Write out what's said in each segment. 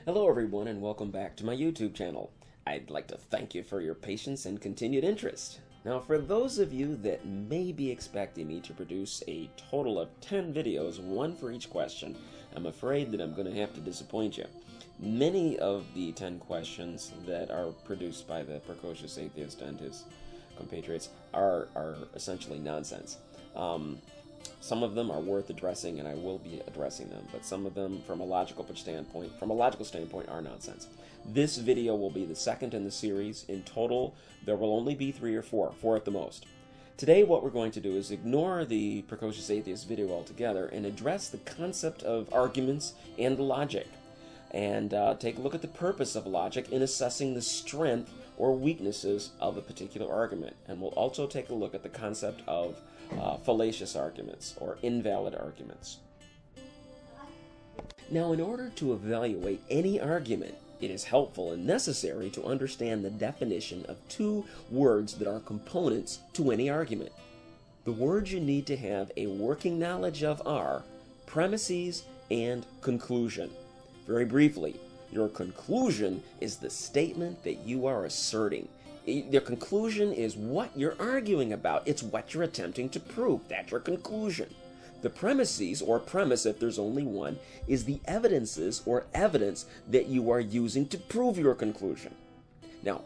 Hello everyone and welcome back to my YouTube channel. I'd like to thank you for your patience and continued interest. Now for those of you that may be expecting me to produce a total of 10 videos, one for each question, I'm afraid that I'm going to have to disappoint you. Many of the 10 questions that are produced by the Precocious Atheist and his compatriots are essentially nonsense. Some of them are worth addressing, and I will be addressing them, but some of them, from a logical standpoint, are nonsense. This video will be the second in the series. In total, there will only be 3 or 4 at the most. Today, what we're going to do is ignore the Precocious Atheist video altogether and address the concept of arguments and logic, and take a look at the purpose of logic in assessing the strength or weaknesses of a particular argument. And we'll also take a look at the concept of fallacious arguments or invalid arguments. Now, in order to evaluate any argument, it is helpful and necessary to understand the definition of 2 words that are components to any argument. The words you need to have a working knowledge of are premises and conclusion. Very briefly, your conclusion is the statement that you are asserting. Your conclusion is what you're arguing about. It's what you're attempting to prove. That's your conclusion. The premises, or premise if there's only one, is the evidences or evidence that you are using to prove your conclusion. Now,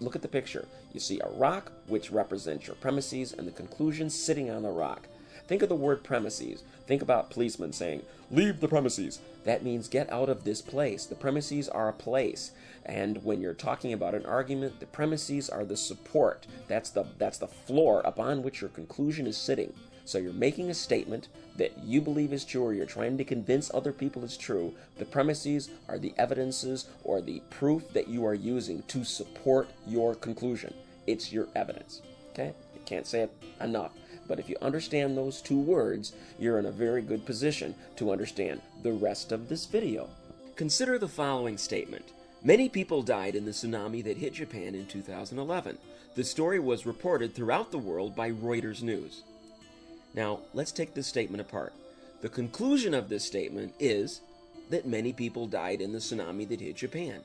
look at the picture. You see a rock, which represents your premises, and the conclusion sitting on the rock. Think of the word premises. Think about policemen saying, "Leave the premises." That means get out of this place. The premises are a place. And when you're talking about an argument, the premises are the support. That's the floor upon which your conclusion is sitting. So you're making a statement that you believe is true, or you're trying to convince other people is true. The premises are the evidences or the proof that you are using to support your conclusion. It's your evidence. Okay? You can't say it enough. But if you understand those 2 words, you're in a very good position to understand the rest of this video. Consider the following statement. Many people died in the tsunami that hit Japan in 2011. The story was reported throughout the world by Reuters News. Now, let's take this statement apart. The conclusion of this statement is that many people died in the tsunami that hit Japan.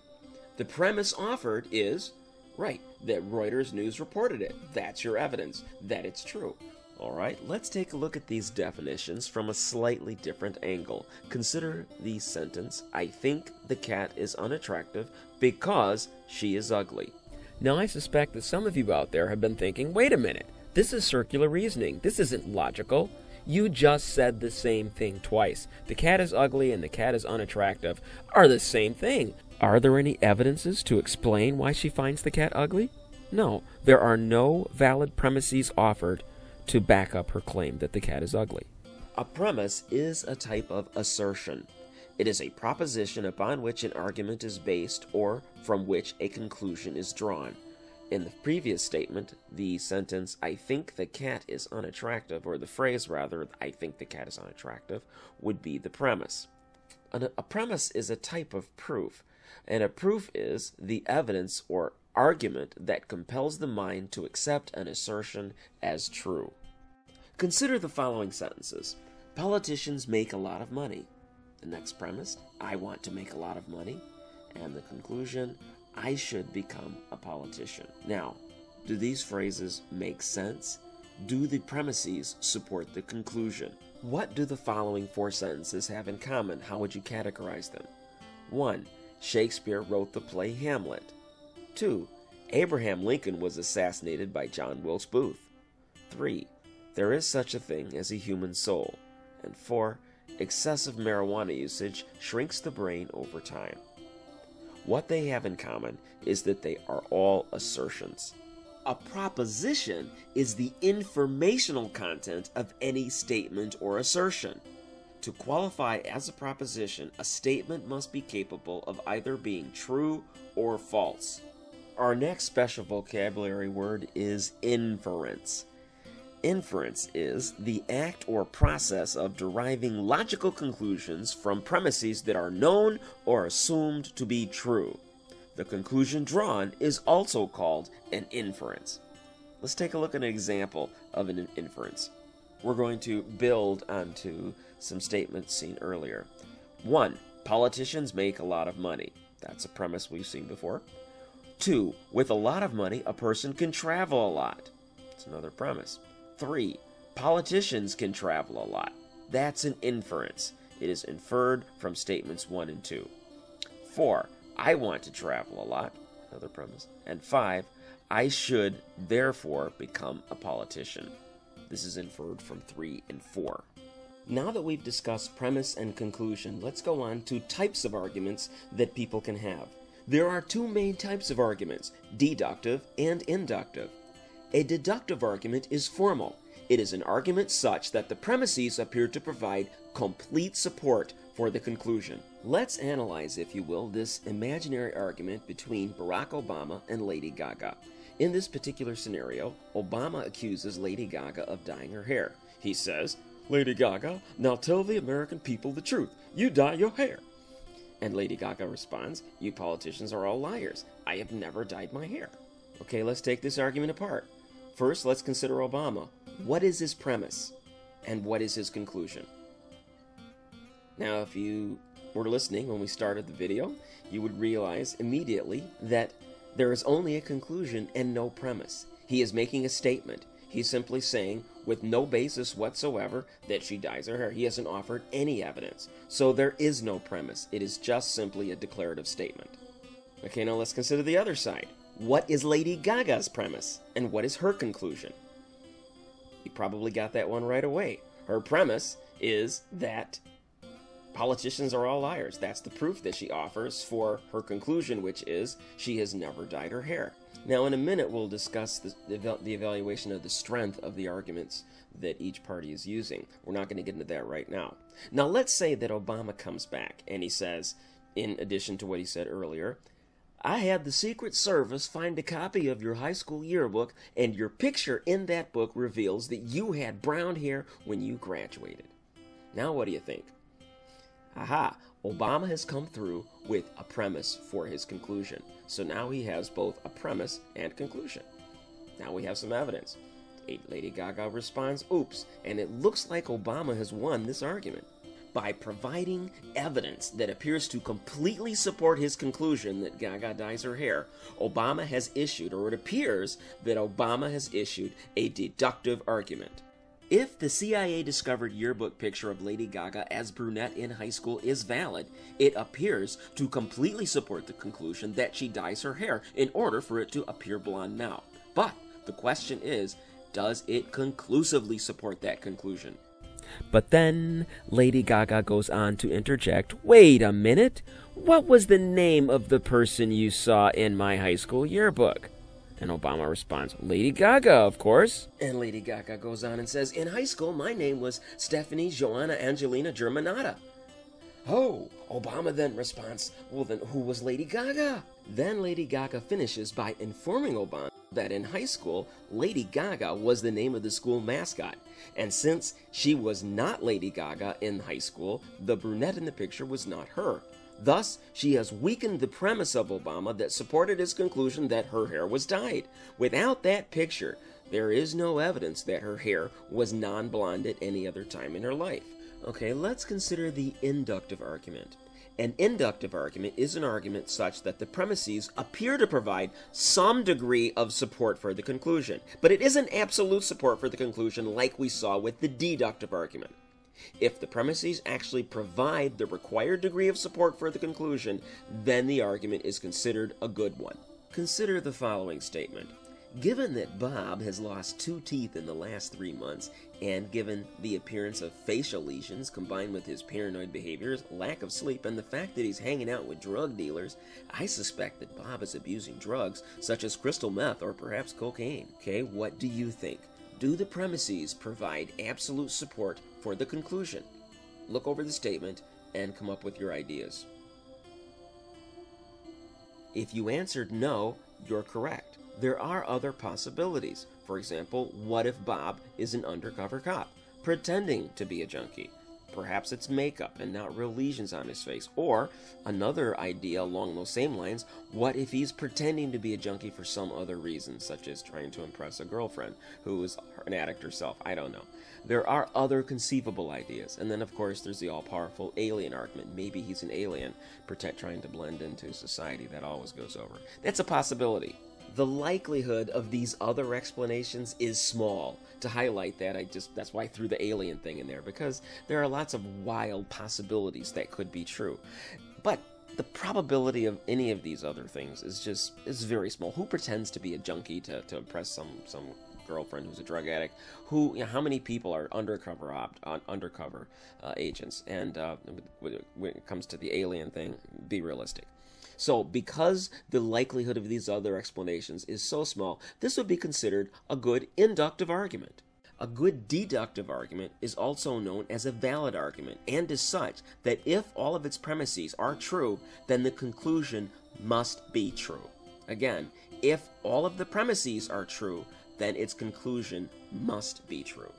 The premise offered is, right, that Reuters News reported it. That's your evidence that it's true. Alright, let's take a look at these definitions from a slightly different angle. Consider the sentence, "I think the cat is unattractive because she is ugly." Now, I suspect that some of you out there have been thinking, wait a minute, this is circular reasoning. This isn't logical. You just said the same thing twice. The cat is ugly and the cat is unattractive are the same thing. Are there any evidences to explain why she finds the cat ugly? No, there are no valid premises offered to back up her claim that the cat is ugly. A premise is a type of assertion. It is a proposition upon which an argument is based or from which a conclusion is drawn. In the previous statement, the sentence, "I think the cat is unattractive," or the phrase rather, "I think the cat is unattractive," would be the premise. A premise is a type of proof, and a proof is the evidence or argument that compels the mind to accept an assertion as true. Consider the following sentences. Politicians make a lot of money. The next premise, I want to make a lot of money. And the conclusion, I should become a politician. Now, do these phrases make sense? Do the premises support the conclusion? What do the following 4 sentences have in common? How would you categorize them? 1. Shakespeare wrote the play Hamlet. 2. Abraham Lincoln was assassinated by John Wilkes Booth. 3. There is such a thing as a human soul. And 4. Excessive marijuana usage shrinks the brain over time. What they have in common is that they are all assertions. A proposition is the informational content of any statement or assertion. To qualify as a proposition, a statement must be capable of either being true or false. Our next special vocabulary word is inference. Inference is the act or process of deriving logical conclusions from premises that are known or assumed to be true. The conclusion drawn is also called an inference. Let's take a look at an example of an inference. We're going to build onto some statements seen earlier. 1. Politicians make a lot of money. That's a premise we've seen before. 2. With a lot of money, a person can travel a lot. That's another premise. 3. Politicians can travel a lot. That's an inference. It is inferred from statements 1 and 2. 4. I want to travel a lot. Another premise. And 5. I should, therefore, become a politician. This is inferred from 3 and 4. Now that we've discussed premise and conclusion, let's go on to types of arguments that people can have. There are 2 main types of arguments, deductive and inductive. A deductive argument is formal. It is an argument such that the premises appear to provide complete support for the conclusion. Let's analyze, if you will, this imaginary argument between Barack Obama and Lady Gaga. In this particular scenario, Obama accuses Lady Gaga of dyeing her hair. He says, "Lady Gaga, now tell the American people the truth. You dye your hair." And Lady Gaga responds, "You politicians are all liars. I have never dyed my hair." Okay, let's take this argument apart. First, let's consider Obama. What is his premise? And what is his conclusion? Now, if you were listening when we started the video, you would realize immediately that there is only a conclusion and no premise. He is making a statement. He's simply saying, with no basis whatsoever, that she dyes her hair. He hasn't offered any evidence. So there is no premise. It is just simply a declarative statement. Okay, now let's consider the other side. What is Lady Gaga's premise? And what is her conclusion? You probably got that one right away. Her premise is that politicians are all liars. That's the proof that she offers for her conclusion, which is she has never dyed her hair. Now, in a minute, we'll discuss the evaluation of the strength of the arguments that each party is using. We're not going to get into that right now. Now, let's say that Obama comes back and he says, in addition to what he said earlier, "I had the Secret Service find a copy of your high school yearbook, and your picture in that book reveals that you had brown hair when you graduated." Now, what do you think? Aha, Obama has come through with a premise for his conclusion. So now he has both a premise and conclusion. Now we have some evidence. Lady Gaga responds, "Oops," and it looks like Obama has won this argument. By providing evidence that appears to completely support his conclusion that Gaga dyes her hair, Obama has issued, or it appears that Obama has issued, a deductive argument. If the CIA-discovered yearbook picture of Lady Gaga as brunette in high school is valid, it appears to completely support the conclusion that she dyes her hair in order for it to appear blonde now. But the question is, does it conclusively support that conclusion? But then Lady Gaga goes on to interject, "Wait a minute, what was the name of the person you saw in my high school yearbook?" And Obama responds, "Lady Gaga, of course." And Lady Gaga goes on and says, "In high school, my name was Stephanie Joanna Angelina Germanata." Oh, Obama then responds, "Well, then who was Lady Gaga?" Then Lady Gaga finishes by informing Obama that in high school, Lady Gaga was the name of the school mascot. And since she was not Lady Gaga in high school, the brunette in the picture was not her. Thus, she has weakened the premise of Obama that supported his conclusion that her hair was dyed. Without that picture, there is no evidence that her hair was non-blonde at any other time in her life. Okay, let's consider the inductive argument. An inductive argument is an argument such that the premises appear to provide some degree of support for the conclusion, but it isn't absolute support for the conclusion like we saw with the deductive argument. If the premises actually provide the required degree of support for the conclusion, then the argument is considered a good one. Consider the following statement. Given that Bob has lost 2 teeth in the last 3 months, and given the appearance of facial lesions combined with his paranoid behaviors, lack of sleep, and the fact that he's hanging out with drug dealers, I suspect that Bob is abusing drugs such as crystal meth or perhaps cocaine. Okay, what do you think? Do the premises provide absolute support for the conclusion? Look over the statement and come up with your ideas. If you answered no, you're correct. There are other possibilities. For example, what if Bob is an undercover cop, pretending to be a junkie? Perhaps it's makeup and not real lesions on his face. Or another idea along those same lines, what if he's pretending to be a junkie for some other reason, such as trying to impress a girlfriend who is an addict herself? I don't know. There are other conceivable ideas. And then, of course, there's the all-powerful alien argument. Maybe he's an alien, trying to blend into society. That always goes over. That's a possibility. The likelihood of these other explanations is small. To highlight that, that's why I threw the alien thing in there, because there are lots of wild possibilities that could be true. But the probability of any of these other things is very small. Who pretends to be a junkie to impress some girlfriend who's a drug addict? How many people are undercover agents? And when it comes to the alien thing, be realistic. So, because the likelihood of these other explanations is so small, this would be considered a good inductive argument. A good deductive argument is also known as a valid argument, and is such that if all of its premises are true, then the conclusion must be true. Again, if all of the premises are true, then its conclusion must be true.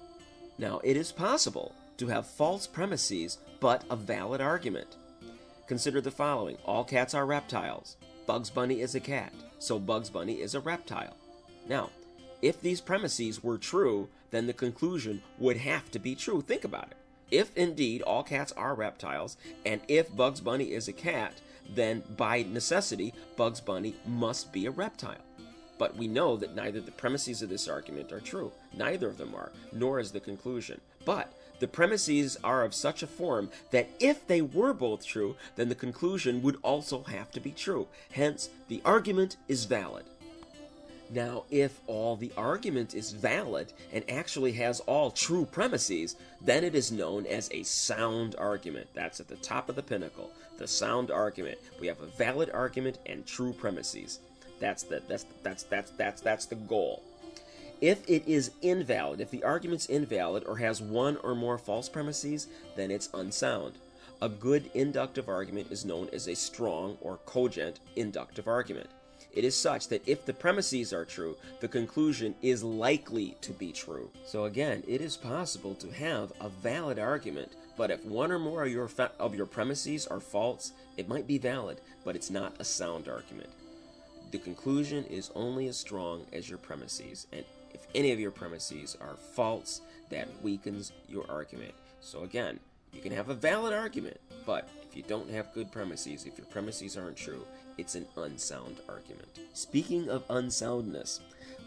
Now, it is possible to have false premises, but a valid argument. Consider the following. All cats are reptiles. Bugs Bunny is a cat, so Bugs Bunny is a reptile. Now, if these premises were true, then the conclusion would have to be true. Think about it. If indeed all cats are reptiles, and if Bugs Bunny is a cat, then by necessity, Bugs Bunny must be a reptile. But we know that neither the premises of this argument are true. Neither of them are, nor is the conclusion. But the premises are of such a form that if they were both true, then the conclusion would also have to be true. Hence, the argument is valid. Now, if all the argument is valid and actually has all true premises, then it is known as a sound argument. That's at the top of the pinnacle, the sound argument. We have a valid argument and true premises. That's the goal. If it is invalid, if the argument's invalid or has one or more false premises, then it's unsound. A good inductive argument is known as a strong or cogent inductive argument. It is such that if the premises are true, the conclusion is likely to be true. So again, it is possible to have a valid argument, but if one or more of your premises are false, it might be valid, but it's not a sound argument. The conclusion is only as strong as your premises, and if any of your premises are false, that weakens your argument. So again, you can have a valid argument, but if you don't have good premises, if your premises aren't true, it's an unsound argument. Speaking of unsoundness,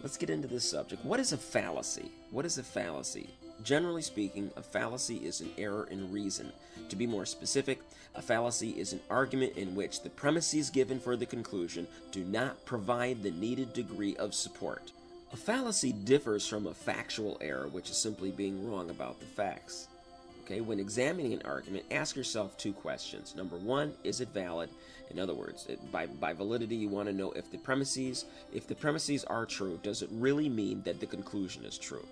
let's get into this subject. What is a fallacy? What is a fallacy? Generally speaking, a fallacy is an error in reason. To be more specific, a fallacy is an argument in which the premises given for the conclusion do not provide the needed degree of support. A fallacy differs from a factual error, which is simply being wrong about the facts. Okay, when examining an argument, ask yourself two questions. Number one, is it valid? In other words, by validity, you want to know if the premises are true, does it really mean that the conclusion is true?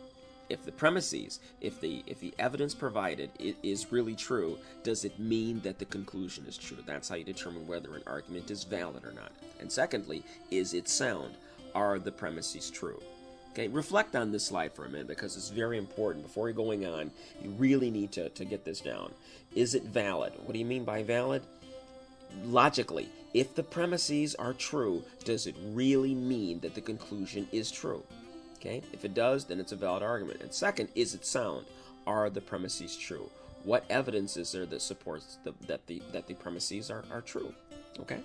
If the premises, if the evidence provided is really true, does it mean that the conclusion is true? That's how you determine whether an argument is valid or not. And secondly, is it sound? Are the premises true? Okay, reflect on this slide for a minute because it's very important. Before you're going on, you really need to get this down. Is it valid? What do you mean by valid? Logically, if the premises are true, does it really mean that the conclusion is true? Okay, if it does, then it's a valid argument. And second, is it sound? Are the premises true? What evidence is there that supports that the premises are true? Okay.